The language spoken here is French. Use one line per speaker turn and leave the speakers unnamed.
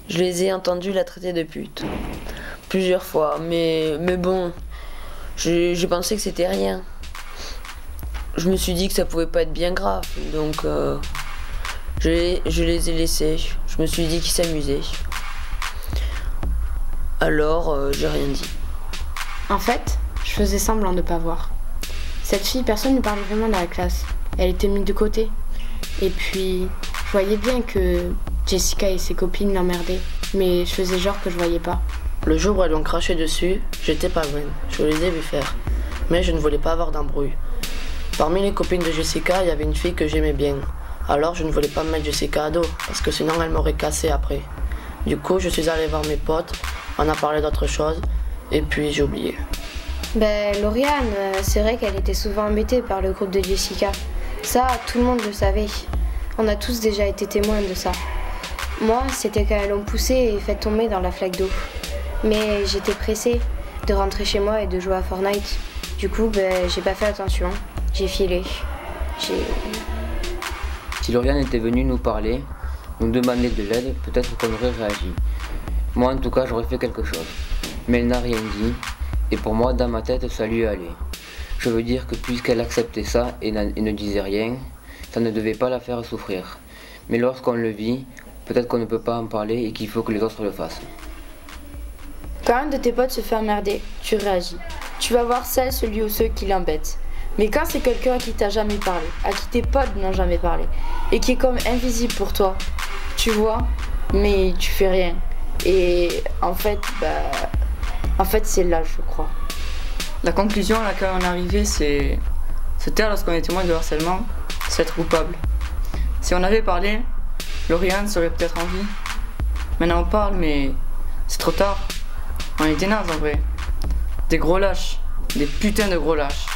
Je les ai entendus la traiter de pute. Plusieurs fois, mais bon, j'ai pensé que c'était rien. Je me suis dit que ça pouvait pas être bien grave, donc je les ai laissés. Je me suis dit qu'ils s'amusaient. Alors, j'ai rien dit.
En fait, je faisais semblant de pas voir. Cette fille, personne ne parlait vraiment dans la classe. Elle était mise de côté. Et puis, je voyais bien que Jessica et ses copines l'emmerdaient, mais je faisais genre que je voyais pas.
Le jour où elles ont craché dessus, j'étais pas loin. Je les ai vues faire. Mais je ne voulais pas avoir d'embrouille. Parmi les copines de Jessica, il y avait une fille que j'aimais bien. Alors je ne voulais pas mettre Jessica à dos, parce que sinon elle m'aurait cassé après. Du coup, je suis allée voir mes potes, on a parlé d'autre chose, et puis j'ai oublié.
Lauriane, c'est vrai qu'elle était souvent embêtée par le groupe de Jessica. Ça, tout le monde le savait. On a tous déjà été témoins de ça. Moi, c'était quand elles l'ont poussée et fait tomber dans la flaque d'eau. Mais j'étais pressée de rentrer chez moi et de jouer à Fortnite. Du coup, j'ai pas fait attention. J'ai filé.
Si Lauriane était venue nous parler, nous demander de l'aide, peut-être qu'on aurait réagi. Moi, en tout cas, j'aurais fait quelque chose. Mais elle n'a rien dit, et pour moi, dans ma tête, ça lui allait. Je veux dire que puisqu'elle acceptait ça et ne disait rien, ça ne devait pas la faire souffrir. Mais lorsqu'on le vit, peut-être qu'on ne peut pas en parler et qu'il faut que les autres le fassent.
Quand un de tes potes se fait emmerder, tu réagis. Tu vas voir celui ou ceux qui l'embêtent. Mais quand c'est quelqu'un à qui t'as jamais parlé, à qui tes potes n'ont jamais parlé, et qui est comme invisible pour toi, tu vois, mais tu fais rien. Et en fait, c'est là, je crois.
La conclusion à laquelle on est arrivé, c'est se taire lorsqu'on est témoin de harcèlement, c'est être coupable. Si on avait parlé, Lauriane serait peut-être en vie. Maintenant on parle, mais c'est trop tard. On est des nazes en vrai. Des gros lâches. Des putains de gros lâches.